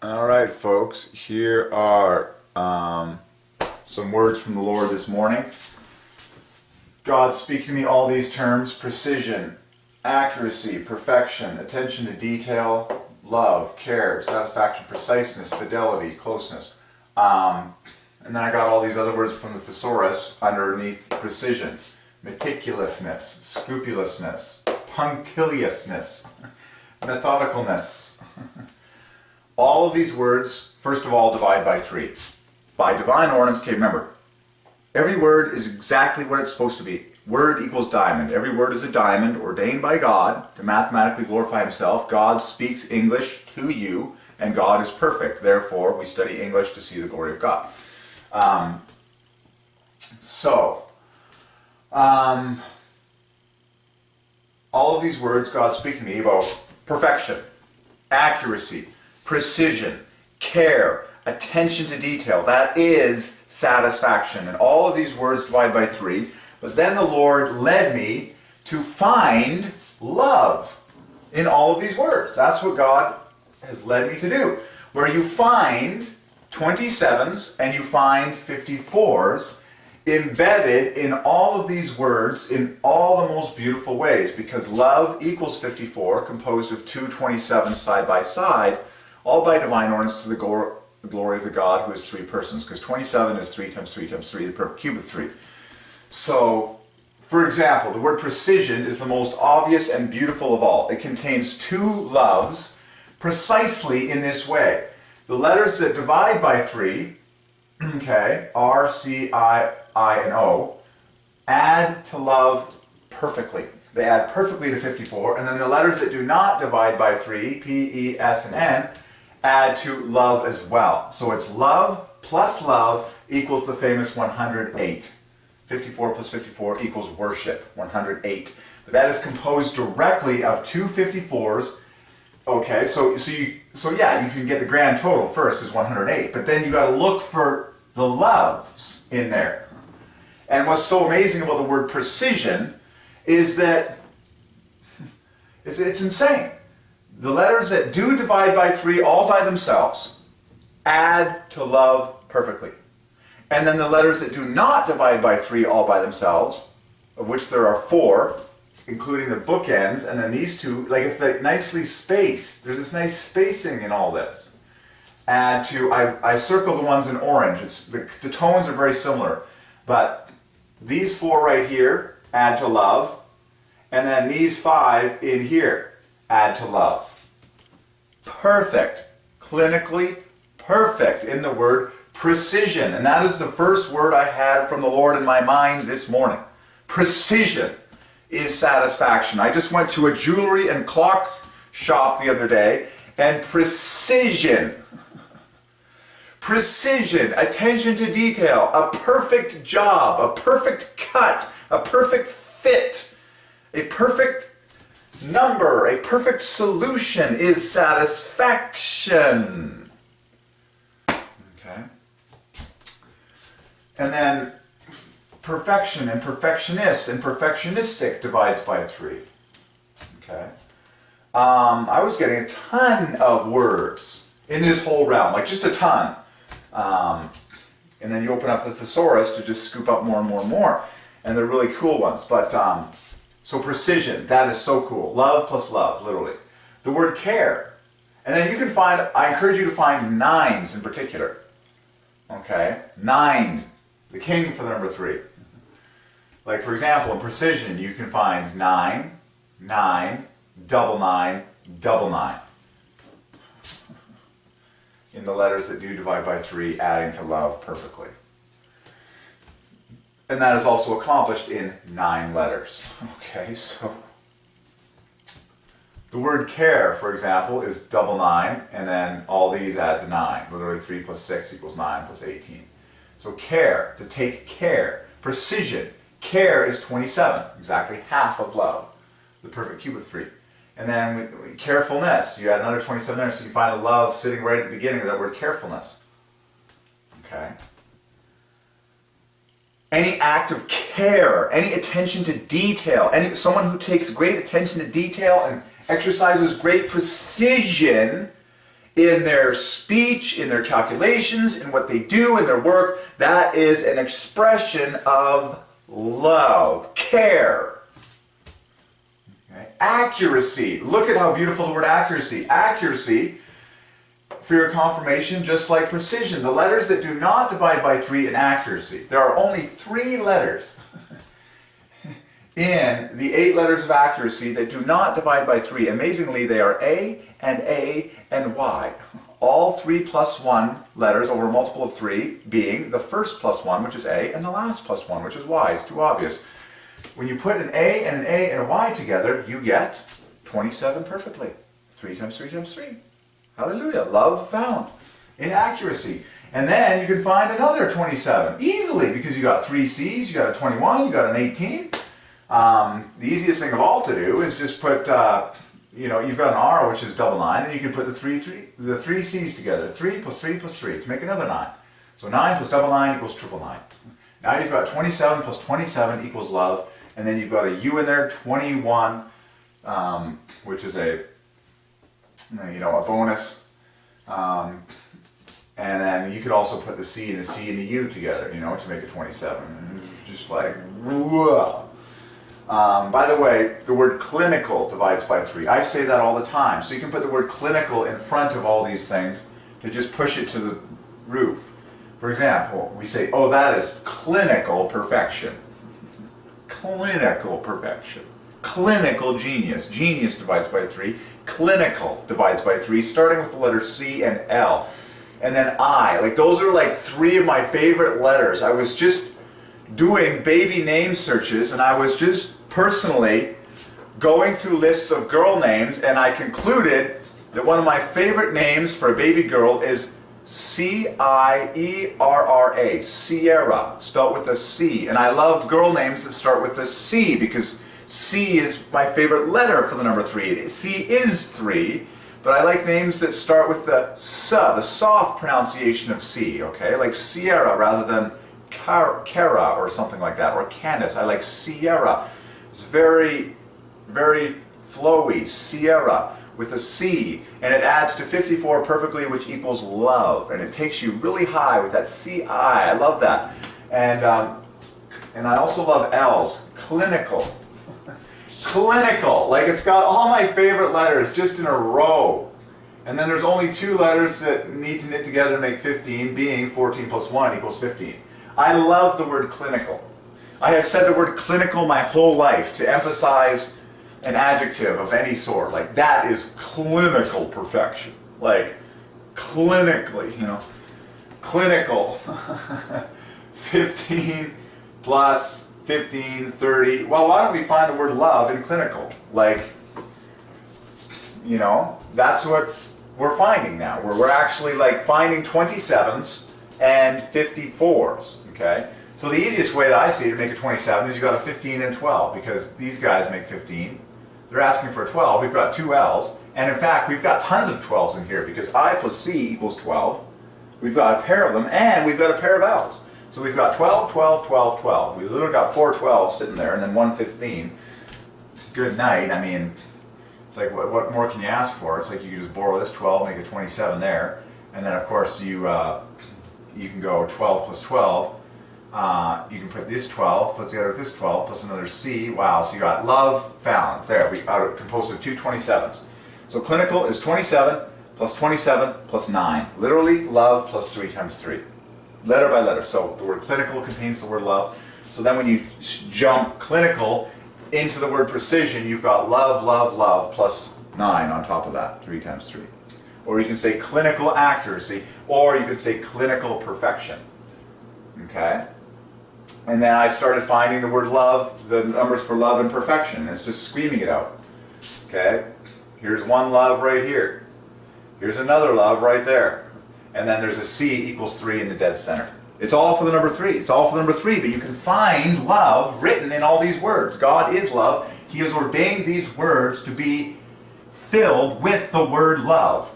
All right, folks, here are some words from the Lord this morning. God, speak to me all these terms: precision, accuracy, perfection, attention to detail, love, care, satisfaction, preciseness, fidelity, closeness. And then I got all these other words from the thesaurus underneath precision: meticulousness, scrupulousness, punctiliousness, methodicalness. All of these words, first of all, divide by 3. By divine ordinance, okay, remember, every word is exactly what it's supposed to be. Word equals diamond. Every word is a diamond ordained by God to mathematically glorify himself. God speaks English to you, and God is perfect. Therefore, we study English to see the glory of God. All of these words, God speaking to me about perfection, accuracy, precision, care, attention to detail. That is satisfaction. And all of these words divide by 3. But then the Lord led me to find love in all of these words. That's what God has led me to do. Where you find 27s and you find 54s embedded in all of these words in all the most beautiful ways. Because love equals 54, composed of two 27s side by side, all by divine ordinance to the glory of the God who is 3 persons. Because 27 is 3 times 3 times 3, the perfect cube of 3. So, for example, the word precision is the most obvious and beautiful of all. It contains 2 loves precisely in this way. The letters that divide by 3, okay, R, C, I, and O, add to love perfectly. They add perfectly to 54, and then the letters that do not divide by 3, P, E, S, and N, add to love as well. So it's love plus love equals the famous 108. 54 plus 54 equals worship, 108. But that is composed directly of 2 54s. Okay, so yeah, you can get the grand total first is 108, but then you got to look for the loves in there. And what's so amazing about the word precision is that it's insane. The letters that do divide by 3 all by themselves add to love perfectly. And then the letters that do not divide by 3 all by themselves, of which there are 4, including the bookends, and then these 2, like it's like nicely spaced. There's this nice spacing in all this. Add to, I circle the ones in orange. The tones are very similar, but these 4 right here add to love, and then these 5 in here add to love. Perfect. Clinically perfect in the word precision. And that is the first word I had from the Lord in my mind this morning. Precision is satisfaction. I just went to a jewelry and clock shop the other day, and precision, attention to detail, a perfect job, a perfect cut, a perfect fit, a perfect number, a perfect solution is satisfaction. Okay? And then perfection and perfectionist and perfectionistic divides by 3. Okay? I was getting a ton of words in this whole realm, like just a ton. And then you open up the thesaurus to just scoop up more and more and more. And they're really cool ones. But so precision, that is so cool. Love plus love, literally. The word care. And then you can find, I encourage you to find 9s in particular. Okay? 9, the king for the number 3. Like for example, in precision, you can find 9, 9, double 9, double 9. In the letters that do divide by 3, adding to love perfectly. And that is also accomplished in 9 letters. Okay, so the word care, for example, is double 9, and then all these add to 9. Literally 3 plus 6 equals 9 plus 18. So care, to take care. Precision, care is 27, exactly half of love, the perfect cube of 3. And then carefulness, you add another 27 there, so you find a love sitting right at the beginning of that word carefulness. Okay? Any act of care, any attention to detail, someone who takes great attention to detail and exercises great precision in their speech, in their calculations, in what they do, in their work. That is an expression of love, care. Okay. Accuracy. Look at how beautiful the word accuracy. Accuracy, for your confirmation, just like precision. The letters that do not divide by 3 in accuracy. There are only 3 letters in the 8 letters of accuracy that do not divide by 3. Amazingly, they are A and Y. All 3 plus 1 letters over a multiple of 3 being the first plus 1, which is A, and the last plus 1, which is Y. It's too obvious. When you put an A and a Y together, you get 27 perfectly. 3 times 3 times 3. Hallelujah. Love found in accuracy. And then you can find another 27 easily, because you got 3 C's, you got a 21, you got an 18. The easiest thing of all to do is just put, you've got an R, which is double 9, and you can put the three C's together. 3 plus 3 plus 3 to make another 9. So 9 plus double 9 equals triple 9. Now you've got 27 plus 27 equals love, and then you've got a U in there, 21, which is a bonus. And then you could also put the C and the U together, to make a 27. And it's just like, whoa. By the way, the word clinical divides by 3. I say that all the time. So you can put the word clinical in front of all these things to just push it to the roof. For example, we say, oh, that is clinical perfection. Clinical perfection. Clinical genius. Genius divides by 3. Clinical divides by 3, starting with the letter C and L. And then I. Like, those are like 3 of my favorite letters. I was just doing baby name searches, and I was just personally going through lists of girl names, and I concluded that one of my favorite names for a baby girl is Ciera, Sierra, spelt with a C. And I love girl names that start with a C, because C is my favorite letter for the number 3. C is 3, but I like names that start with the S, the soft pronunciation of C, okay? Like Sierra rather than Cara or something like that, or Candace. I like Sierra. It's very, very flowy. Sierra with a C, and it adds to 54 perfectly, which equals love, and it takes you really high with that C-I. I love that. And I also love L's. Clinical. Clinical. Like, it's got all my favorite letters just in a row. And then there's only 2 letters that need to knit together to make 15, being 14 plus 1 equals 15. I love the word clinical. I have said the word clinical my whole life to emphasize an adjective of any sort. Like, that is clinical perfection. Like, clinically, clinical. 15 plus 15, 30. Well, why don't we find the word love in clinical? Like, that's what we're finding now. We're actually like finding 27s and 54s, okay? So the easiest way that I see to make a 27 is you got a 15 and 12, because these guys make 15. They're asking for a 12. We've got 2 L's, and in fact, we've got tons of 12s in here, because I plus C equals 12. We've got a pair of them, and we've got a pair of L's. So we've got 12, 12, 12, 12. We've literally got 4 12s sitting there, and then 1 15. Good night. I mean, it's like, what more can you ask for? It's like you can just borrow this 12, make a 27 there, and then of course you can go 12 plus 12. You can put this 12 put together with this 12 plus another C. Wow, so you got love found. There, we are composed of 2 27s. So clinical is 27 plus 27 plus 9. Literally, love plus 3 times 3. Letter by letter. So the word clinical contains the word love. So then when you jump clinical into the word precision, you've got love, love, love plus 9 on top of that. 3 times 3. Or you can say clinical accuracy, or you could say clinical perfection. Okay? And then I started finding the word love, the numbers for love and perfection. It's just screaming it out. Okay? Here's one love right here. Here's another love right there. And then there's a C equals 3 in the dead center. It's all for the number 3. It's all for the number 3, but you can find love written in all these words. God is love. He has ordained these words to be filled with the word love.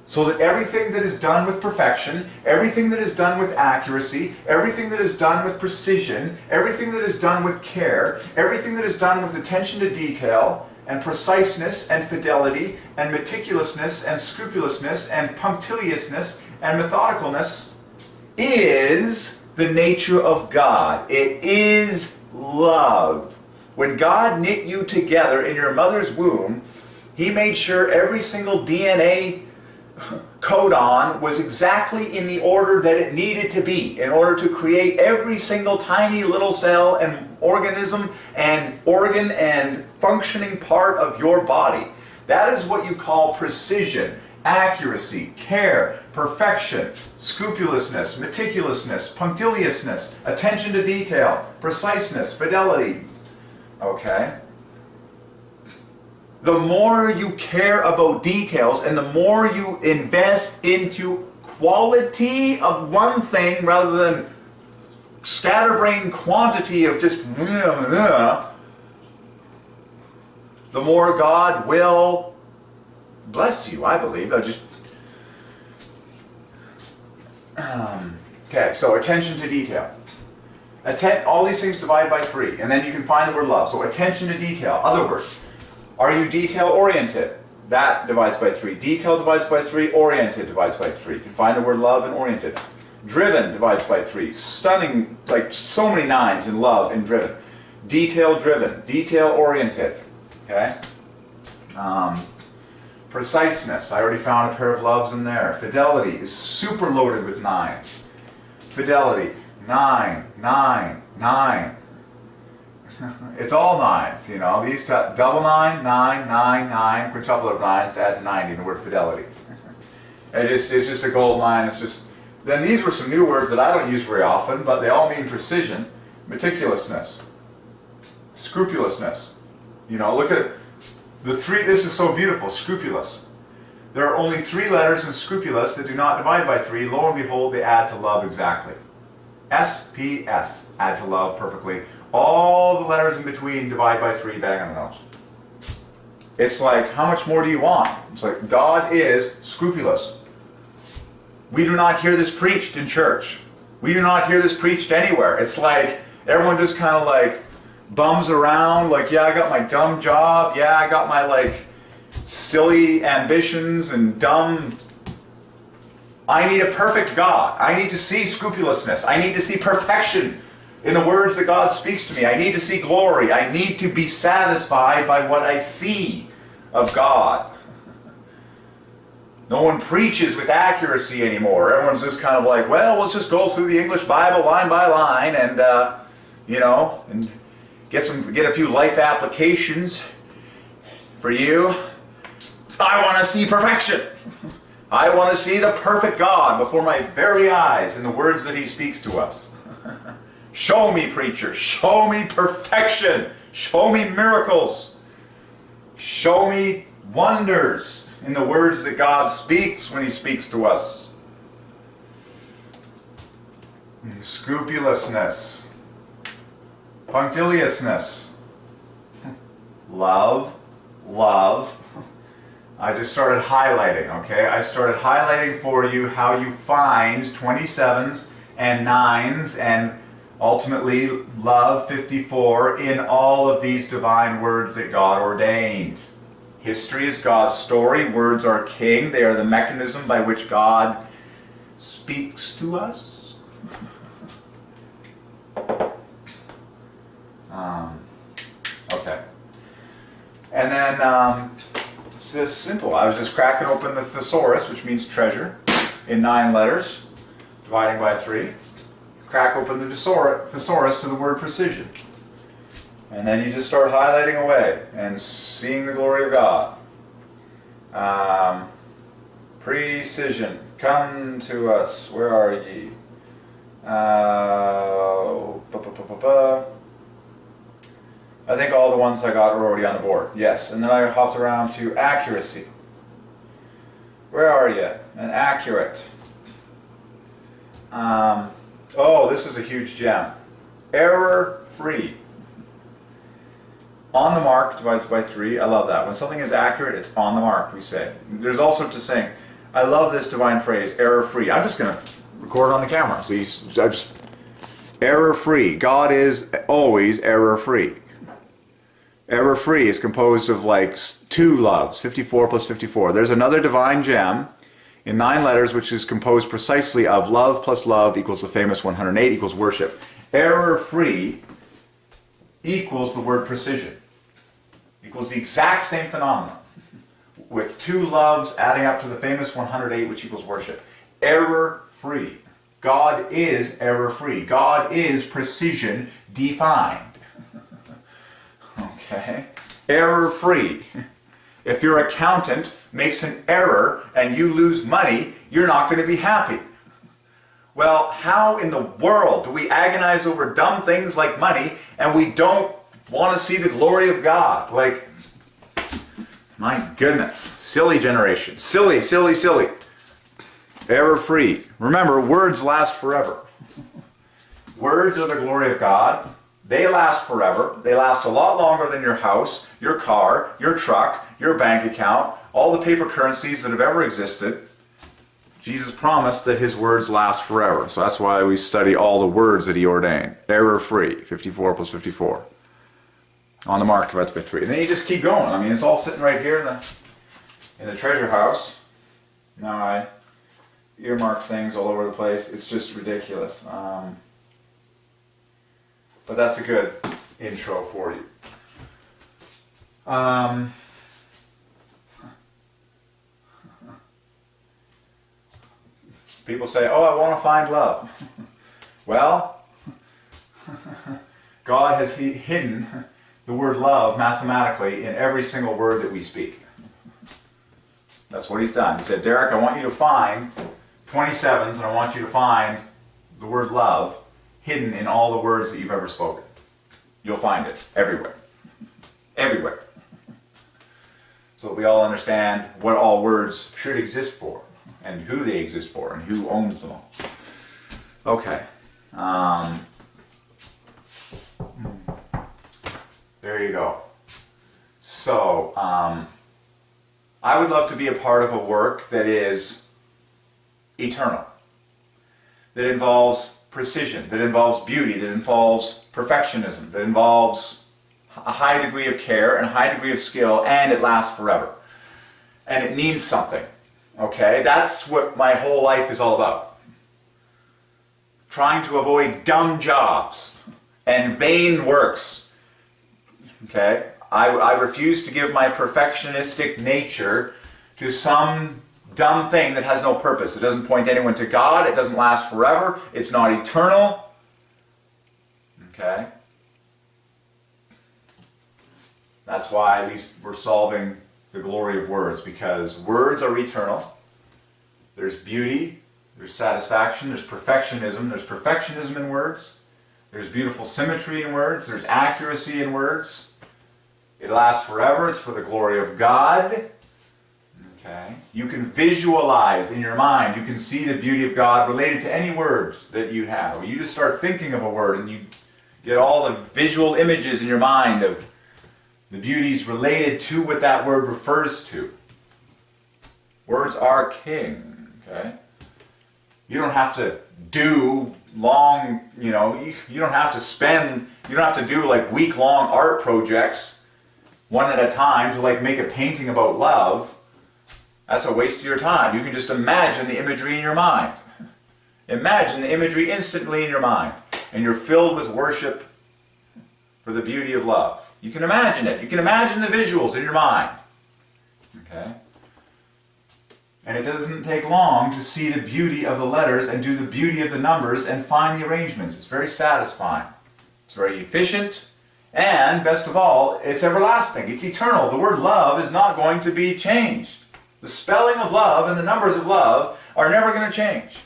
So that everything that is done with perfection, everything that is done with accuracy, everything that is done with precision, everything that is done with care, everything that is done with attention to detail, and preciseness and fidelity and meticulousness and scrupulousness and punctiliousness and methodicalness is the nature of God. It is love. When God knit you together in your mother's womb, He made sure every single DNA codon was exactly in the order that it needed to be in order to create every single tiny little cell and organism and organ and functioning part of your body. That is what you call precision, accuracy, care, perfection, scrupulousness, meticulousness, punctiliousness, attention to detail, preciseness, fidelity. Okay? The more you care about details and the more you invest into quality of one thing rather than scatterbrained quantity of just the more God will bless you, I believe. Okay, so attention to detail. All these things divide by 3, and then you can find the word love. So attention to detail. Other words, are you detail-oriented? That divides by 3. Detail divides by 3. Oriented divides by 3. You can find the word love and oriented. Driven divides by 3. Stunning, like so many 9s in love and driven. Detail-driven. Detail-oriented. Okay? Preciseness. I already found a pair of loves in there. Fidelity is super loaded with 9s. Fidelity. 9, 9, 9. It's all 9s, you know. These double 9, 9, 9, 9, quintuple of 9s to add to 90 in the word fidelity. It's just a gold line. It's just. Then these were some new words that I don't use very often, but they all mean precision, meticulousness, scrupulousness. You know, look at the 3. This is so beautiful. Scrupulous. There are only 3 letters in scrupulous that do not divide by 3. Lo and behold, they add to love exactly. S-P-S. Add to love perfectly. All the letters in between divide by 3, bang on the nose. It's like, how much more do you want? It's like, God is scrupulous. We do not hear this preached in church. We do not hear this preached anywhere. It's like, everyone just kind of like bums around, like, yeah, I got my dumb job. Yeah, I got my like silly ambitions and dumb. I need a perfect God. I need to see scrupulousness. I need to see perfection in the words that God speaks to me. I need to see glory. I need to be satisfied by what I see of God. No one preaches with accuracy anymore. Everyone's just kind of like, well, let's just go through the English Bible line by line and, you know, and get a few life applications for you. I want to see perfection. I want to see the perfect God before my very eyes in the words that He speaks to us. Show me, preacher. Show me perfection. Show me miracles. Show me wonders in the words that God speaks when He speaks to us. Scrupulousness. Punctiliousness. Love. Love. I just started highlighting, okay? I started highlighting for you how you find 27s and 9s and ultimately love 54 in all of these divine words that God ordained. History is God's story. Words are king. They are the mechanism by which God speaks to us. Okay. And then it's this simple. I was just cracking open the thesaurus, which means treasure, in 9 letters, dividing by 3. Crack open the thesaurus to the word precision. And then you just start highlighting away and seeing the glory of God. Precision. Come to us. Where are ye? I think all the ones I got are already on the board. Yes. And then I hopped around to accuracy. Where are you? And accurate. Oh, this is a huge gem. Error-free. On the mark divides by 3. I love that. When something is accurate, it's on the mark, we say. There's also to saying, I love this divine phrase, error-free. I'm just going to record it on the camera. Error-free. God is always error-free. Error-free is composed of like 2 loves, 54 plus 54. There's another divine gem in 9 letters which is composed precisely of love plus love equals the famous 108 equals worship. Error-free equals the word precision. Equals the exact same phenomenon. With 2 loves adding up to the famous 108 which equals worship. Error-free. God is error-free. God is precision defined. Okay? Error-free. If your accountant makes an error and you lose money, you're not going to be happy. Well, how in the world do we agonize over dumb things like money and we don't want to see the glory of God? Like, my goodness. Silly generation. Silly, silly, silly. Error-free. Remember, words last forever. Words are the glory of God. They last forever. They last a lot longer than your house, your car, your truck, your bank account, all the paper currencies that have ever existed. Jesus promised that his words last forever. So that's why we study all the words that he ordained. Error-free. 54 plus 54. On the mark divided by 3. And then you just keep going. I mean, it's all sitting right here in the treasure house. Now I earmark things all over the place. It's just ridiculous. But that's a good intro for you. People say, oh, I want to find love. Well, God has hidden the word love mathematically in every single word that we speak. That's what he's done. He said, Derek, I want you to find 27s and I want you to find the word love hidden in all the words that you've ever spoken. You'll find it everywhere. Everywhere. So that we all understand what all words should exist for, and who they exist for, and who owns them all. Okay. There you go. So, I would love to be a part of a work that is eternal, that involves precision, that involves beauty, that involves perfectionism, that involves a high degree of care and a high degree of skill, and it lasts forever. And it means something. Okay? That's what my whole life is all about. Trying to avoid dumb jobs and vain works. Okay? I refuse to give my perfectionistic nature to some dumb thing that has no purpose. It doesn't point anyone to God. It doesn't last forever. It's not eternal. Okay? That's why at least we're solving the glory of words, because words are eternal. There's beauty, there's satisfaction, there's perfectionism in words. There's beautiful symmetry in words, there's accuracy in words. It lasts forever, it's for the glory of God. Okay. You can visualize in your mind, you can see the beauty of God related to any words that you have. You just start thinking of a word and you get all the visual images in your mind of the beauties related to what that word refers to. Words are king. Okay. You don't have to do long, you don't have to do like week-long art projects one at a time to like make a painting about love. That's a waste of your time. You can just imagine the imagery in your mind. Imagine the imagery instantly in your mind. And you're filled with worship for the beauty of love. You can imagine it. You can imagine the visuals in your mind. Okay? And it doesn't take long to see the beauty of the letters and do the beauty of the numbers and find the arrangements. It's very satisfying. It's very efficient. And, best of all, it's everlasting. It's eternal. The word love is not going to be changed. The spelling of love and the numbers of love are never going to change.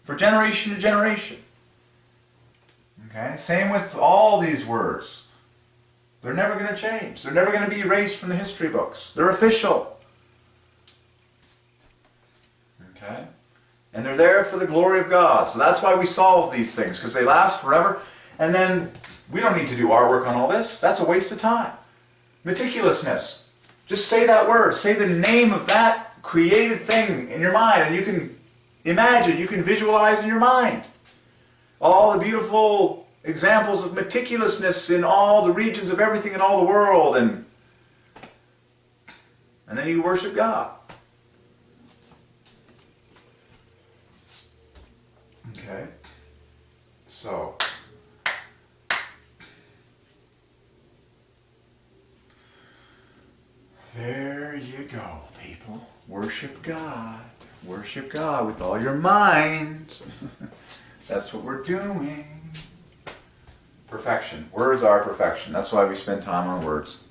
For generation to generation. Okay? Same with all these words. They're never going to change. They're never going to be erased from the history books. They're official. Okay? And they're there for the glory of God. So that's why we solve these things, because they last forever. And then we don't need to do our work on all this. That's a waste of time. Meticulousness. Just say that word. Say the name of that created thing in your mind, and you can imagine, you can visualize in your mind all the beautiful examples of meticulousness in all the regions of everything in all the world, and then you worship God. Okay? So, there you go, people. Worship God. Worship God with all your mind. That's what we're doing. Perfection. Words are perfection. That's why we spend time on words.